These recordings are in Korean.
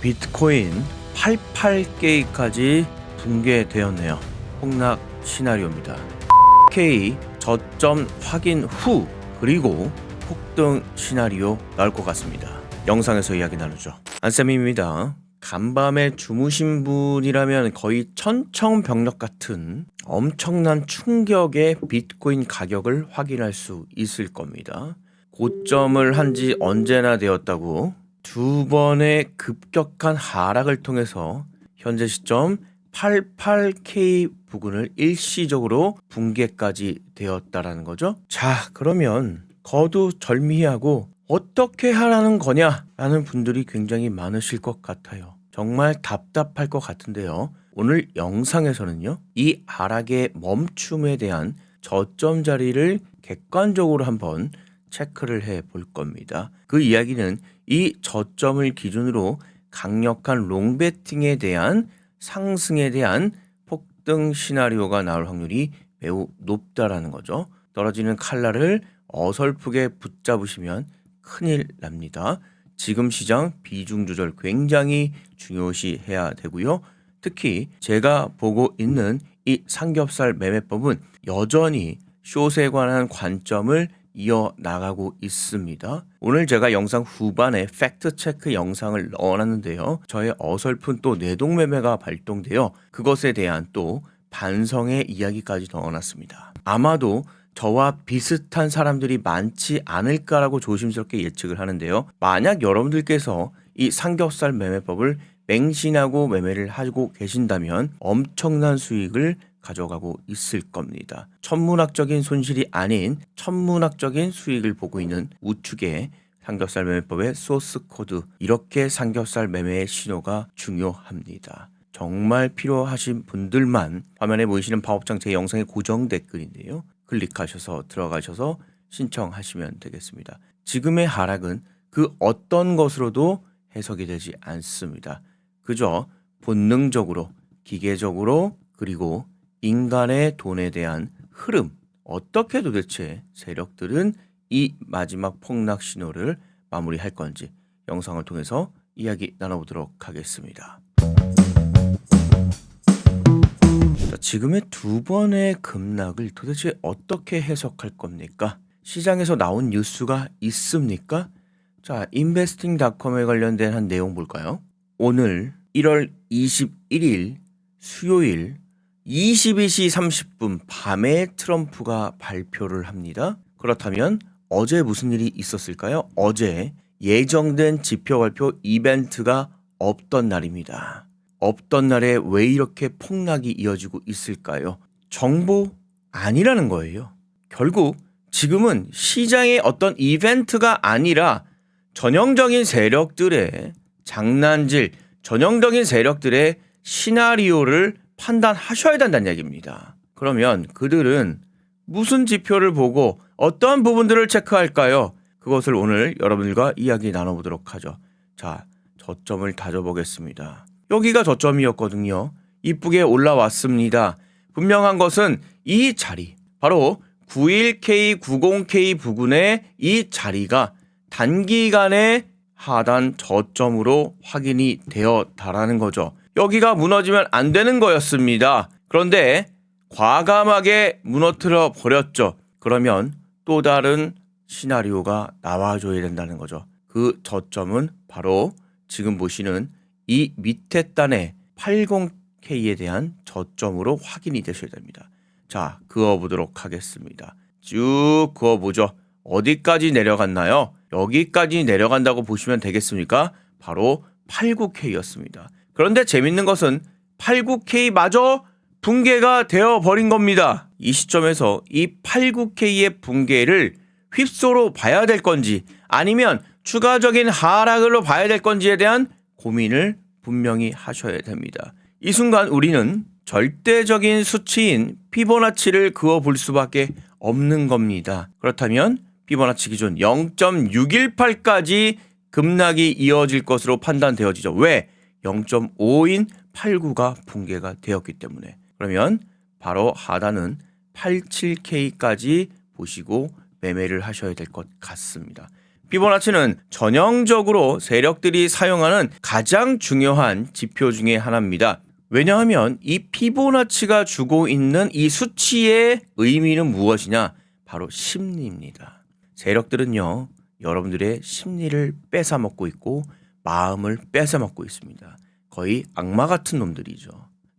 비트코인 88개까지 붕괴되었네요. 폭락 시나리오입니다. K 저점 확인 후 그리고 폭등 시나리오 나올 것 같습니다. 영상에서 이야기 나누죠. 안쌤입니다. 간밤에 주무신 분이라면 거의 천청병력 같은 엄청난 충격의 비트코인 가격을 확인할 수 있을 겁니다. 고점을 한 지 언제나 되었다고 두 번의 급격한 하락을 통해서 현재 시점 88K 부근을 일시적으로 붕괴까지 되었다라는 거죠. 자, 그러면 거두절미하고 어떻게 하라는 거냐라는 분들이 굉장히 많으실 것 같아요. 정말 답답할 것 같은데요. 오늘 영상에서는요, 이 하락의 멈춤에 대한 저점 자리를 객관적으로 한번 체크를 해 볼 겁니다. 그 이야기는 이 저점을 기준으로 강력한 롱베팅에 대한 상승에 대한 폭등 시나리오가 나올 확률이 매우 높다라는 거죠. 떨어지는 칼날을 어설프게 붙잡으시면 큰일 납니다. 지금 시장 비중 조절 굉장히 중요시 해야 되고요. 특히 제가 보고 있는 이 삼겹살 매매법은 여전히 숏에 관한 관점을 이어나가고 있습니다. 오늘 제가 영상 후반에 팩트체크 영상을 넣어놨는데요. 저의 어설픈 또 내동매매가 발동되어 그것에 대한 또 반성의 이야기까지 넣어놨습니다. 아마도 저와 비슷한 사람들이 많지 않을까라고 조심스럽게 예측을 하는데요. 만약 여러분들께서 이 삼겹살 매매법을 맹신하고 매매를 하고 계신다면 엄청난 수익을 가져가고 있을 겁니다. 천문학적인 손실이 아닌 천문학적인 수익을 보고 있는 우측의 삼겹살 매매법의 소스 코드, 이렇게 삼겹살 매매의 신호가 중요합니다. 정말 필요하신 분들만 화면에 보이시는 파업장 제 영상의 고정 댓글인데요. 클릭하셔서 들어가셔서 신청하시면 되겠습니다. 지금의 하락은 그 어떤 것으로도 해석이 되지 않습니다. 그저 본능적으로, 기계적으로, 그리고 인간의 돈에 대한 흐름, 어떻게 도대체 세력들은 이 마지막 폭락 신호를 마무리할 건지 영상을 통해서 이야기 나눠보도록 하겠습니다. 자, 지금의 두 번의 급락을 도대체 어떻게 해석할 겁니까? 시장에서 나온 뉴스가 있습니까? 자, 인베스팅닷컴에 관련된 한 내용 볼까요? 오늘 1월 21일 수요일 22시 30분 밤에 트럼프가 발표를 합니다. 그렇다면 어제 무슨 일이 있었을까요? 어제 예정된 지표 발표 이벤트가 없던 날입니다. 없던 날에 왜 이렇게 폭락이 이어지고 있을까요? 정보 아니라는 거예요. 결국 지금은 시장의 어떤 이벤트가 아니라 전형적인 세력들의 장난질, 전형적인 세력들의 시나리오를 판단하셔야 된다는 얘기입니다. 그러면 그들은 무슨 지표를 보고 어떠한 부분들을 체크할까요? 그것을 오늘 여러분들과 이야기 나눠보도록 하죠. 자, 저점을 다져보겠습니다. 여기가 저점이었거든요. 이쁘게 올라왔습니다. 분명한 것은 이 자리, 바로 91K, 90K 부근의 이 자리가 단기간에 하단 저점으로 확인이 되었다라는 거죠. 여기가 무너지면 안 되는 거였습니다. 그런데 과감하게 무너뜨려 버렸죠. 그러면 또 다른 시나리오가 나와줘야 된다는 거죠. 그 저점은 바로 지금 보시는 이 밑에 단의 80K에 대한 저점으로 확인이 되셔야 됩니다. 자, 그어보도록 하겠습니다. 쭉 그어보죠. 어디까지 내려갔나요? 여기까지 내려간다고 보시면 되겠습니까? 바로 89K였습니다. 그런데 재밌는 것은 89K마저 붕괴가 되어버린 겁니다. 이 시점에서 이 89K의 붕괴를 휩소로 봐야 될 건지 아니면 추가적인 하락으로 봐야 될 건지에 대한 고민을 분명히 하셔야 됩니다. 이 순간 우리는 절대적인 수치인 피보나치를 그어볼 수밖에 없는 겁니다. 그렇다면 피보나치 기준 0.618까지 급락이 이어질 것으로 판단되어지죠. 왜? 0.5인 89가 붕괴가 되었기 때문에. 그러면 바로 하단은 87K까지 보시고 매매를 하셔야 될 것 같습니다. 피보나치는 전형적으로 세력들이 사용하는 가장 중요한 지표 중에 하나입니다. 왜냐하면 이 피보나치가 주고 있는 이 수치의 의미는 무엇이냐? 바로 심리입니다. 세력들은요, 여러분들의 심리를 뺏어먹고 있고 마음을 뺏어먹고 있습니다. 거의 악마 같은 놈들이죠.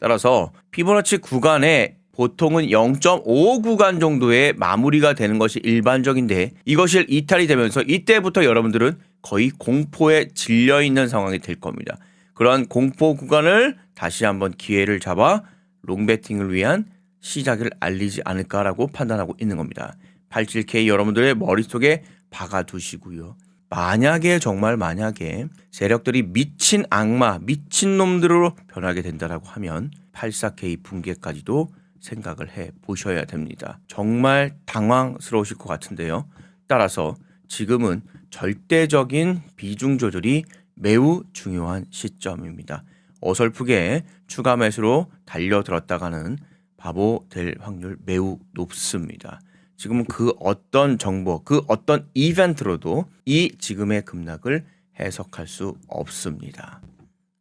따라서 피보나치 구간에 보통은 0.5 구간 정도의 마무리가 되는 것이 일반적인데 이것이 이탈이 되면서 이때부터 여러분들은 거의 공포에 질려 있는 상황이 될 겁니다. 그러한 공포 구간을 다시 한번 기회를 잡아 롱배팅을 위한 시작을 알리지 않을까라고 판단하고 있는 겁니다. 87K 여러분들의 머릿속에 박아두시고요. 만약에 정말 만약에 세력들이 미친 악마, 미친 놈들로 변하게 된다라고 하면 84K 붕괴까지도 생각을 해 보셔야 됩니다. 정말 당황스러우실 것 같은데요. 따라서 지금은 절대적인 비중 조절이 매우 중요한 시점입니다. 어설프게 추가 매수로 달려들었다가는 바보 될 확률 매우 높습니다. 지금은 그 어떤 정보, 그 어떤 이벤트로도 이 지금의 급락을 해석할 수 없습니다.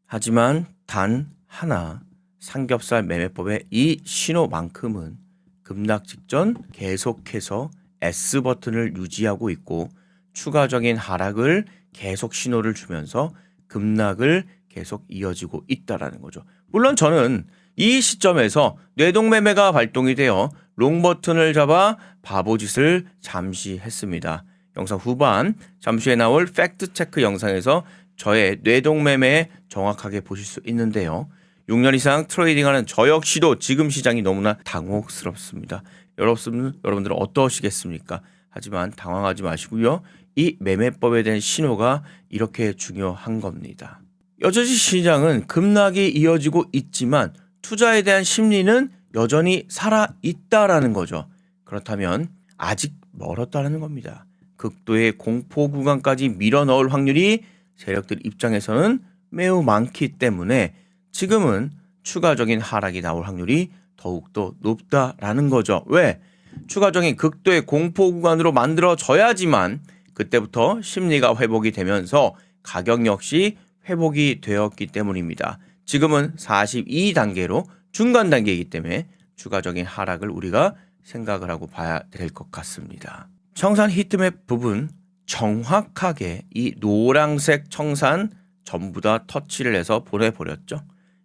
하지만 단 하나 삼겹살 매매법의 이 신호만큼은 급락 직전 계속해서 S버튼을 유지하고 있고 추가적인 하락을 계속 신호를 주면서 급락을 계속 이어지고 있다라는 거죠. 물론 저는 이 시점에서 뇌동매매가 발동이 되어 롱버튼을 잡아 바보짓을 잠시 했습니다. 영상 후반 잠시 후에 나올 팩트체크 영상에서 저의 뇌동매매 정확하게 보실 수 있는데요. 6년 이상 트레이딩하는 저 역시도 지금 시장이 너무나 당혹스럽습니다. 여러분들은 어떠시겠습니까? 하지만 당황하지 마시고요. 이 매매법에 대한 신호가 이렇게 중요한 겁니다. 여전히 시장은 급락이 이어지고 있지만 투자에 대한 심리는 여전히 살아있다라는 거죠. 그렇다면 아직 멀었다는 겁니다. 극도의 공포 구간까지 밀어넣을 확률이 세력들 입장에서는 매우 많기 때문에 지금은 추가적인 하락이 나올 확률이 더욱더 높다라는 거죠. 왜? 추가적인 극도의 공포 구간으로 만들어져야지만 그때부터 심리가 회복이 되면서 가격 역시 회복이 되었기 때문입니다. 지금은 42단계로 중간 단계이기 때문에 추가적인 하락을 우리가 생각을 하고 봐야 될 것 같습니다. 청산 히트맵 부분 정확하게 이 노란색 청산 전부 다 터치를 해서 보내버렸죠.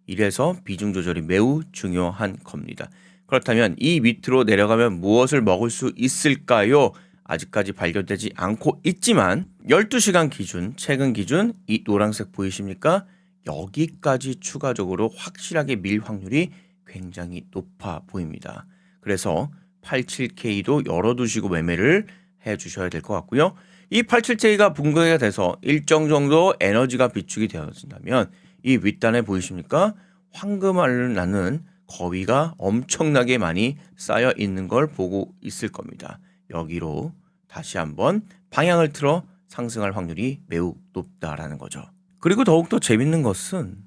이래서 비중 조절이 매우 중요한 겁니다. 그렇다면 이 밑으로 내려가면 무엇을 먹을 수 있을까요? 아직까지 발견되지 않고 있지만 12시간 기준, 최근 기준 이 노란색 보이십니까? 여기까지 추가적으로 확실하게 밀 확률이 굉장히 높아 보입니다. 그래서 87K도 열어두시고 매매를 해주셔야 될 것 같고요. 이 87K가 붕괴가 돼서 일정 정도 에너지가 비축이 되어진다면 이 윗단에 보이십니까? 황금알을 낳는 거위가 엄청나게 많이 쌓여 있는 걸 보고 있을 겁니다. 여기로 다시 한번 방향을 틀어 상승할 확률이 매우 높다라는 거죠. 그리고 더욱더 재밌는 것은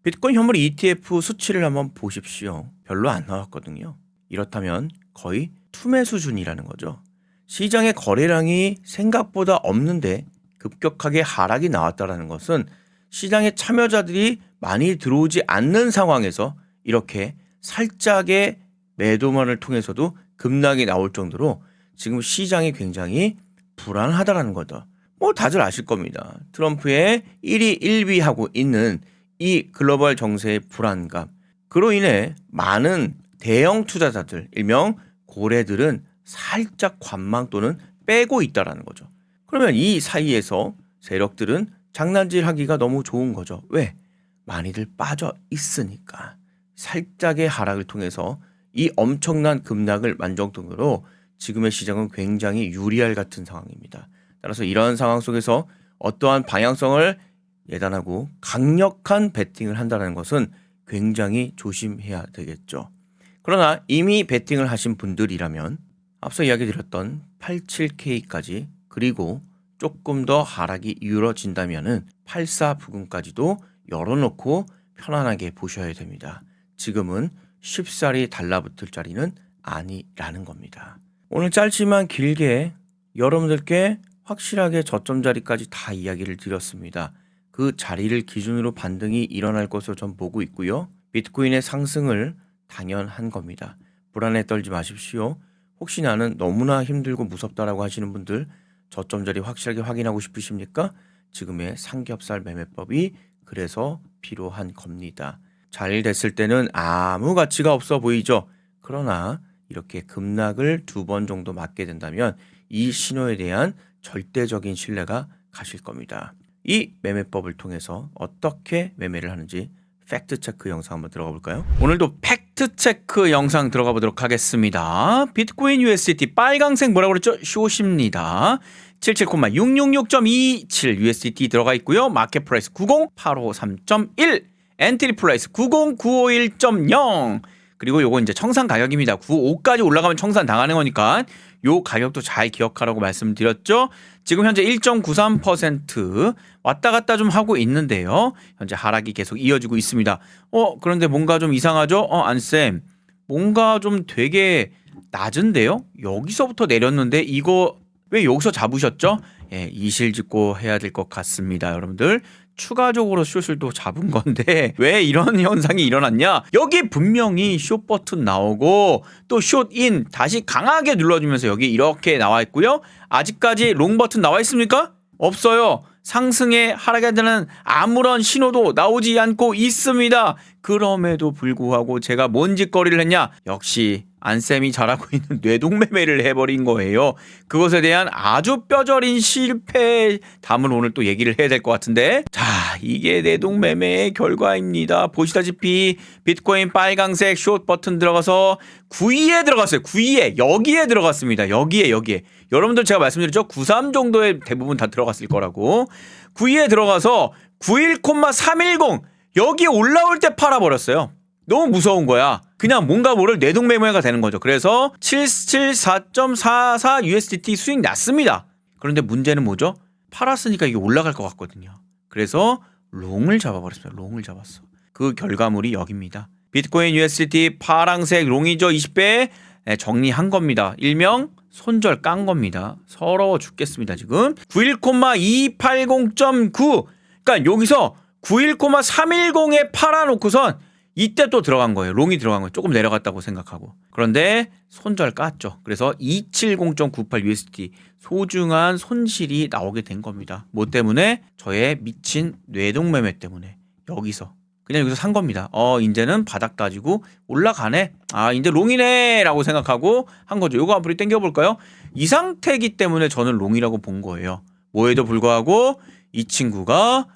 비트코인 현물 ETF 수치를 한번 보십시오. 별로 안 나왔거든요. 이렇다면 거의 투매 수준이라는 거죠. 시장의 거래량이 생각보다 없는데 급격하게 하락이 나왔다는 것은 시장의 참여자들이 많이 들어오지 않는 상황에서 이렇게 살짝의 매도만을 통해서도 급락이 나올 정도로 지금 시장이 굉장히 불안하다라는 거죠. 뭐 다들 아실 겁니다. 트럼프의 1위 1위하고 있는 이 글로벌 정세의 불안감. 그로 인해 많은 대형 투자자들, 일명 고래들은 살짝 관망 또는 빼고 있다라는 거죠. 그러면 이 사이에서 세력들은 장난질하기가 너무 좋은 거죠. 왜? 많이들 빠져 있으니까. 살짝의 하락을 통해서 이 엄청난 급락을 만족도로 지금의 시장은 굉장히 유리할 같은 상황입니다. 따라서 이러한 상황 속에서 어떠한 방향성을 예단하고 강력한 베팅을 한다는 것은 굉장히 조심해야 되겠죠. 그러나 이미 베팅을 하신 분들이라면 앞서 이야기 드렸던 87K까지 그리고 조금 더 하락이 이루어진다면은 84 부근까지도 열어놓고 편안하게 보셔야 됩니다. 지금은 쉽사리 달라붙을 자리는 아니라는 겁니다. 오늘 짧지만 길게 여러분들께 확실하게 저점 자리까지 다 이야기를 드렸습니다. 그 자리를 기준으로 반등이 일어날 것으로 전 보고 있고요. 비트코인의 상승을 당연한 겁니다. 불안에 떨지 마십시오. 혹시 나는 너무나 힘들고 무섭다라고 하시는 분들 저점 자리 확실하게 확인하고 싶으십니까? 지금의 삼겹살 매매법이 그래서 필요한 겁니다. 잘 됐을 때는 아무 가치가 없어 보이죠. 그러나 이렇게 급락을 2번 정도 맞게 된다면 이 신호에 대한 절대적인 신뢰가 가실 겁니다. 이 매매법을 통해서 어떻게 매매를 하는지 팩트체크 영상 한번 들어가 볼까요? 오늘도 팩트체크 영상 들어가 보도록 하겠습니다. 비트코인 USDT 빨강색 뭐라고 그랬죠? 숏입니다. 77,666.27 USDT 들어가 있고요. 마켓 프라이스 90,853.1 엔트리 프라이스 90,951.0 그리고 요거 이제 청산 가격입니다. 95까지 올라가면 청산 당하는 거니까 요 가격도 잘 기억하라고 말씀드렸죠. 지금 현재 1.93% 왔다 갔다 좀 하고 있는데요. 현재 하락이 계속 이어지고 있습니다. 그런데 뭔가 좀 이상하죠? 안쌤 뭔가 좀 되게 낮은데요? 여기서부터 내렸는데 이거 왜 여기서 잡으셨죠? 예, 이실직고 해야 될 것 같습니다. 여러분들 추가적으로 숏을 또 잡은 건데 왜 이런 현상이 일어났냐? 여기 분명히 숏 버튼 나오고 또 숏인 다시 강하게 눌러주면서 여기 이렇게 나와 있고요. 아직까지 롱 버튼 나와 있습니까? 없어요. 상승에 하락에 대한 아무런 신호도 나오지 않고 있습니다. 그럼에도 불구하고 제가 뭔 짓거리를 했냐? 역시 안쌤이 잘하고 있는 뇌동매매를 해버린 거예요. 그것에 대한 아주 뼈저린 실패 담을 오늘 또 얘기를 해야 될 것 같은데, 자, 이게 뇌동매매의 결과입니다. 보시다시피 비트코인 빨강색 숏 버튼 들어가서 9위에 들어갔어요. 9위에 여기에 들어갔습니다. 여기에 여러분들 제가 말씀드렸죠. 93 정도에 대부분 다 들어갔을 거라고. 9위에 들어가서 91,310 여기 올라올 때 팔아버렸어요. 너무 무서운 거야. 그냥 뭔가 모를 뇌동매매가 되는 거죠. 그래서 774.44 USDT 수익 났습니다. 그런데 문제는 뭐죠? 팔았으니까 이게 올라갈 것 같거든요. 그래서 롱을 잡아버렸습니다. 롱을 잡았어. 그 결과물이 여기입니다. 비트코인 USDT 파랑색 롱이죠. 20배 정리한 겁니다. 일명 손절 깐 겁니다. 서러워 죽겠습니다. 지금 91,280.9 그러니까 여기서 91,310에 팔아놓고선 이때 또 들어간 거예요. 롱이 들어간 거예요. 조금 내려갔다고 생각하고. 그런데 손절 깠죠. 그래서 270.98 USDT 소중한 손실이 나오게 된 겁니다. 뭐 때문에? 저의 미친 뇌동매매 때문에 여기서 산 겁니다. 이제는 바닥 따지고 올라가네. 이제 롱이네 라고 생각하고 한 거죠. 요거 앞으로 당겨볼까요? 이 상태이기 때문에 저는 롱이라고 본 거예요. 뭐에도 불구하고 이 친구가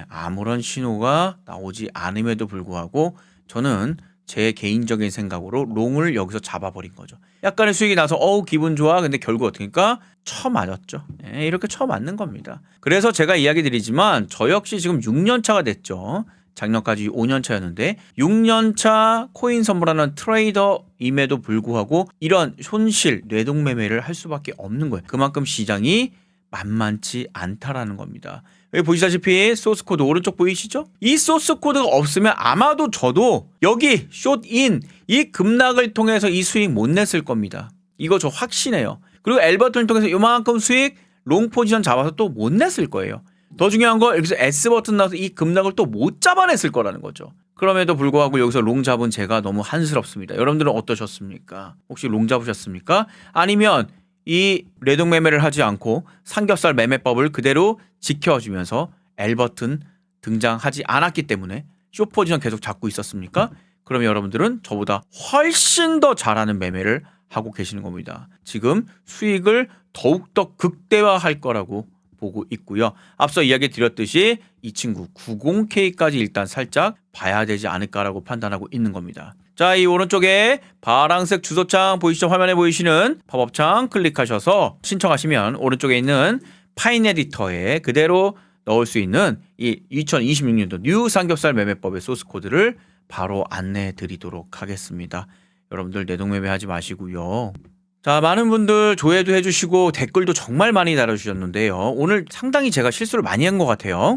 아무런 신호가 나오지 않음에도 불구하고 저는 제 개인적인 생각으로 롱을 여기서 잡아버린 거죠. 약간의 수익이 나서 기분 좋아. 근데 결국 어떻게니까 쳐맞았죠. 이렇게 쳐맞는 겁니다. 그래서 제가 이야기 드리지만 저 역시 지금 6년 차가 됐죠. 작년까지 5년 차였는데 6년 차 코인 선물하는 트레이더임에도 불구하고 이런 손실, 뇌동매매를 할 수밖에 없는 거예요. 그만큼 시장이 만만치 않다라는 겁니다. 여기 보시다시피 소스 코드 오른쪽 보이시죠? 이 소스 코드가 없으면 아마도 저도 여기 숏인 이 급락을 통해서 이 수익 못 냈을 겁니다. 이거 저 확신해요. 그리고 L 버튼을 통해서 요만큼 수익 롱 포지션 잡아서 또 못 냈을 거예요. 더 중요한 거 여기서 S 버튼 나와서 이 급락을 또 못 잡아냈을 거라는 거죠. 그럼에도 불구하고 여기서 롱 잡은 제가 너무 한스럽습니다. 여러분들은 어떠셨습니까? 혹시 롱 잡으셨습니까? 아니면 이 뇌동매매를 하지 않고 삼겹살 매매법을 그대로 지켜주면서 L 버튼 등장하지 않았기 때문에 숏 포지션 계속 잡고 있었습니까? 그러면 여러분들은 저보다 훨씬 더 잘하는 매매를 하고 계시는 겁니다. 지금 수익을 더욱더 극대화할 거라고 보고 있고요. 앞서 이야기 드렸듯이 이 친구 90K까지 일단 살짝 봐야 되지 않을까라고 판단하고 있는 겁니다. 자, 이 오른쪽에 파란색 주소창 보이시죠? 화면에 보이시는 팝업창 클릭하셔서 신청하시면 오른쪽에 있는 파인 에디터에 그대로 넣을 수 있는 이 2026년도 뉴 삼겹살 매매법의 소스 코드를 바로 안내해 드리도록 하겠습니다. 여러분들 뇌동매매 하지 마시고요. 자, 많은 분들 조회도 해주시고 댓글도 정말 많이 달아주셨는데요. 오늘 상당히 제가 실수를 많이 한 것 같아요.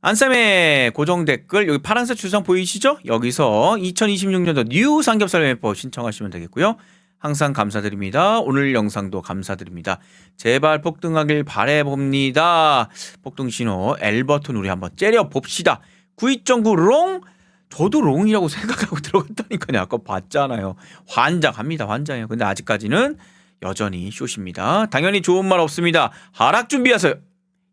안쌤의 고정 댓글 여기 파란색 주소창 보이시죠? 여기서 2026년도 뉴 삼겹살 매매법 신청하시면 되겠고요. 항상 감사드립니다. 오늘 영상도 감사드립니다. 제발 폭등하길 바래봅니다. 폭등 신호 L 버튼 우리 한번 째려봅시다. 92.9 롱? 저도 롱이라고 생각하고 들어갔다니까요. 아까 봤잖아요. 환장합니다. 환장해요. 근데 아직까지는 여전히 숏입니다. 당연히 좋은 말 없습니다. 하락 준비하세요.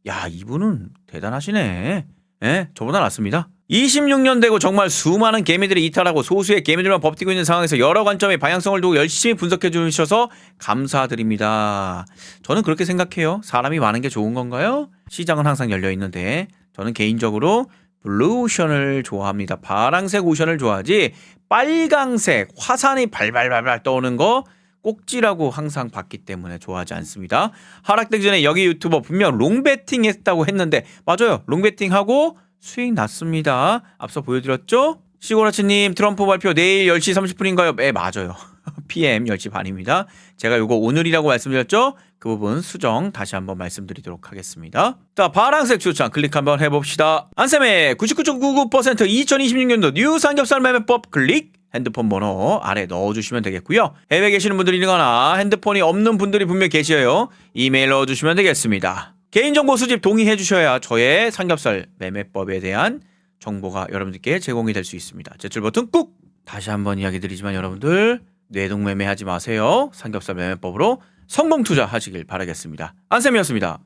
야, 이분은 대단하시네. 예, 저보다 낫습니다. 26년 되고 정말 수많은 개미들이 이탈하고 소수의 개미들만 버티고 있는 상황에서 여러 관점의 방향성을 두고 열심히 분석해 주셔서 감사드립니다. 저는 그렇게 생각해요. 사람이 많은 게 좋은 건가요? 시장은 항상 열려 있는데 저는 개인적으로 블루 오션을 좋아합니다. 파랑색 오션을 좋아하지 빨강색 화산이 발발발발 떠오는 거 꼭지라고 항상 봤기 때문에 좋아하지 않습니다. 하락되기 전에 여기 유튜버 분명 롱베팅 했다고 했는데 맞아요. 롱베팅하고 수익 났습니다. 앞서 보여드렸죠? 시골아치님 트럼프 발표 내일 10시 30분인가요? 네, 맞아요. PM 10시 반입니다. 제가 요거 오늘이라고 말씀드렸죠? 그 부분 수정 다시 한번 말씀드리도록 하겠습니다. 자, 파란색 추천 클릭 한번 해봅시다. 안쌤의 99.99% 2026년도 뉴 삼겹살 매매법 클릭 핸드폰 번호 아래 넣어주시면 되겠고요. 해외에 계시는 분들이거나 핸드폰이 없는 분들이 분명 계셔요. 이메일 넣어주시면 되겠습니다. 개인정보 수집 동의해 주셔야 저의 삼겹살 매매법에 대한 정보가 여러분들께 제공이 될 수 있습니다. 제출 버튼 꾹! 다시 한번 이야기 드리지만 여러분들 뇌동매매하지 마세요. 삼겹살 매매법으로 성공 투자하시길 바라겠습니다. 안쌤이었습니다.